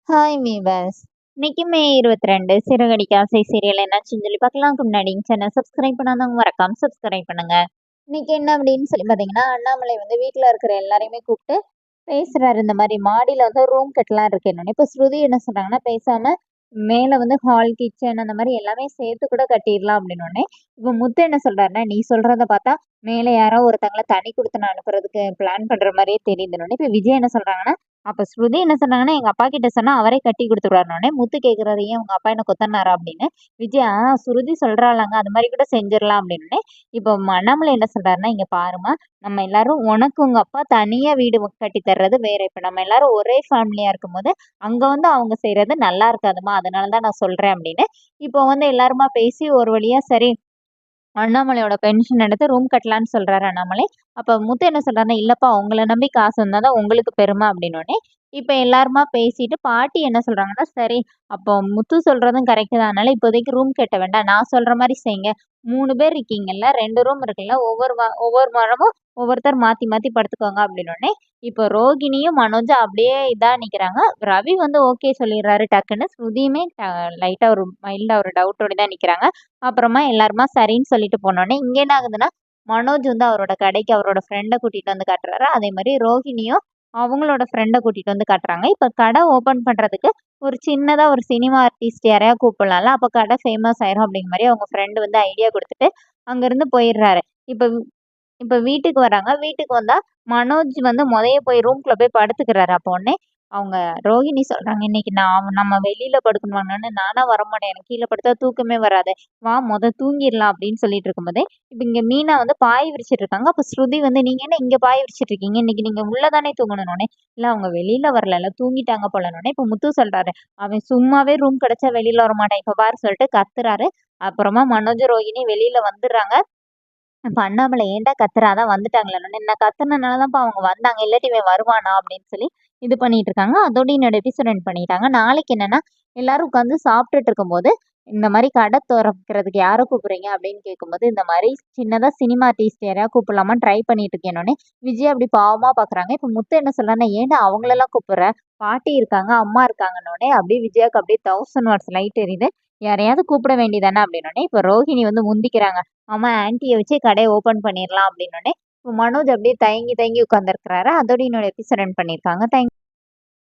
Hi viewers. இன்னைக்கு மே 22 சிறகடிக்க ஆசை serial என்னாச்சுன்னு சொல்லி பார்க்கலாம்க்கு முன்னாடி சேனல் சப்ஸ்கிரைப் பண்ணாதவங்க மறக்காம சப்ஸ்கிரைப் பண்ணுங்க. இன்னைக்கு என்ன அப்படின்னு சொல்லி பார்த்தீங்கன்னா, அண்ணாமலை வந்து வீட்டில் இருக்கிற எல்லாரையுமே கூப்பிட்டு பேசுறாரு. இந்த மாதிரி மாடியில் வந்து ரூம் கட்டலாம் இருக்கேன்னு. இப்போ ஸ்ருதி என்ன சொல்றாங்கன்னா, பேசாம மேலே வந்து ஹால் கிச்சன் அந்த மாதிரி எல்லாமே சேர்த்து கூட கட்டிடலாம் அப்படின்னு. இப்போ முத்து என்ன சொல்றாருன்னா, நீ சொல்றத பார்த்தா மேலே யாரோ ஒருத்தங்களை தனி கொடுத்து நான் அனுப்புறதுக்கு பிளான் பண்ற மாதிரியே தெரியுதுன்னு. இப்போ விஜய் என்ன சொல்றாங்கன்னா, அப்ப ஸ்ருதி என்ன சொன்னாங்கன்னா, எங்க அப்பா கிட்ட சொன்னா அவரே கட்டி குடுத்துருவாருன்னோனே, முத்து கேட்கிறாரு, "ஏன் உங்க அப்பா என்ன கொத்தனாரா?" அப்படின்னு. விஜய், ஸ்ருதி சொல்றாளாங்க, அது மாரி கூட செஞ்சிரலாம்" அப்படின்னோனே, இப்போ அண்ணாமலை என்ன சொல்றாருன்னா, "இங்க பாரும்மா, நம்ம எல்லாரும் உனக்கு உங்க அப்பா தனியா வீடு கட்டி தர்றது வேற. இப்ப நம்ம எல்லாரும் ஒரே ஃபேமிலியா இருக்கும்போது, அங்க வந்து அவங்க செய்றது நல்லா இருக்காதும்மா. அதனால தான் நான் சொல்றேன்" அப்படின்னு. இப்போ வந்து எல்லாருமா பேசி ஒரு வழியா சரி அண்ணாமலையோட பென்ஷன் எடுத்து ரூம் கட்டலான்னு சொல்றாரு அண்ணாமலை. அப்ப முத்து என்ன சொல்றாருன்னா, "இல்லப்பா உங்கள நம்பி காசு வந்தா தான் உங்களுக்கு பெருமை" அப்படின்னோனே, இப்ப எல்லாருமா பேசிட்டு பாட்டி என்ன சொல்றாங்கன்னா, "சரி அப்போ முத்து சொல்றதும் கரெக்ட் தான். அதனால இப்போதைக்கு ரூம் கட்ட வேண்டாம். நான் சொல்ற மாரி செய்யுங்க. 3 பேர் இருக்கீங்கல்ல, 2 ரூம் இருக்குல்ல. ஒவ்வொரு வாரமும் ஒவ்வொருத்தர் மாத்தி மாத்தி படுத்துக்கோங்க" அப்படின்னோனே, இப்போ ரோகிணியும் மனோஜும் அப்படியே இதா நிக்கிறாங்க. ரவி வந்து ஓகே சொல்லிடுறாரு டக்குன்னு. ஸ்ருதியுமே லைட்டா ஒரு மைல்டா ஒரு டவுட்டோட தான் நிக்கிறாங்க. அப்புறமா எல்லாருமா சரின்னு சொல்லிட்டு போனோனே, இங்க என்ன ஆகுதுன்னா, மனோஜ் வந்து அவரோட கடைக்கு அவரோட ஃப்ரெண்ட கூட்டிட்டு வந்து காட்டுறாரு. அதே மாரி ரோஹிணியும் அவங்களோட ஃப்ரெண்ட கூட்டிட்டு வந்து காட்டுறாங்க. இப்ப கடை ஓப்பன் பண்றதுக்கு ஒரு சின்னதா ஒரு சினிமா ஆர்டிஸ்ட் யாரையாவது கூப்பிடலாம்ல. அப்ப கடை ஃபேமஸ் ஆயிரும் அப்படிங்கிற மாரி அவங்க ஃப்ரெண்ட் வந்து ஐடியா குடுத்துட்டு, அங்கருந்து போயிடுறாரு. இப்ப இப்ப வீட்டுக்கு வராங்க. வீட்டுக்கு வந்தா மனோஜ் வந்து போய் ரூம்குள்ள போய் படுத்துக்கிறாரு. அப்போ உடனே அவங்க ரோஹிணி சொல்றாங்க, "இன்னைக்கு நம்ம வெளியில படுக்கணுமான்னு நானா வரமாட்டேன். எனக்கு கீழ படுத்தா தூக்கமே வராது. வா தூங்கிரலாம்" அப்படின்னு சொல்லிட்டு இருக்கும்போதே, இப்ப இங்க மீனா வந்து பாய் விரிச்சிட்டு இருக்காங்க. அப்ப ஸ்ருதி வந்து, "நீங்க என்ன இங்க பாய் விரிச்சிட்டு இருக்கீங்க? இன்னைக்கு நீங்க உள்ள தானே தூங்கணும்னோனே." "இல்ல அவங்க வெளியில வரலல்ல, தூங்கிட்டாங்க போலன்னோனே." இப்ப முத்து சொல்றாரு, "அவன் சும்மாவே ரூம் கிடைச்சா வெளியில வரமாட்டான். இப்ப பாரு" சொல்லிட்டு கத்துறாரு. அப்புறமா மனோஜ், ரோஹிணி வெளியில வந்துடுறாங்க. அப்ப அண்ணாமலை, "ஏன்டா கத்துற? அதான் வந்துட்டாங்கல்லன்னோனே." "நான் கத்துனனால தான்ப்பா அவங்க வந்தாங்க. இல்லாட்டி இவன் வருவானா?" அப்படின்னு சொல்லி இது பண்ணிட்டு இருக்காங்க. அதோட என்னோட எபிசோட் எண்ட் பண்ணிட்டாங்க. நாளைக்கு என்னன்னா, எல்லாரும் உட்காந்து சாப்பிட்டுட்டு இருக்கும்போது, இந்த மாரி கடை தொறக்கிறதுக்கு யார கூப்பிடுறீங்க அப்படின்னு கேட்கும்போது, இந்த மாரி சின்னதா சினிமா ஆர்டிஸ்ட் யாரையாவது கூப்பிடலாமான்னு ட்ரை பண்ணிட்டு இருக்கேன்னோனே, விஜய் அப்படி பாவமா பார்க்குறாங்க. இப்ப முத்து என்ன சொல்றாருன்னா, "ஏன்டா அவங்களெல்லாம் கூப்பிடுற? பாட்டி இருக்காங்க, அம்மா இருக்காங்கன்னோனே." அப்படியே விஜயாக்கு அப்படியே 1000 வாட்ஸ் லைட் எரியுது. "யாரையாவது கூப்பிட வேண்டியதானே?" அப்படின்னோனே, இப்ப ரோஹிணி வந்து முந்திக்கிறாங்க. ஆமா, ஆன்டிய வச்சே கடைய ஓப்பன் பண்ணிரலாம் அப்படின்னோனே, இப்ப மனோஜ் அப்படியே தயங்கி தயங்கி உட்கார்ந்திருக்கிறாரு. அதோட என்னோட எபிசோட் எண்ட் பண்ணியிருக்காங்க. தேங்க்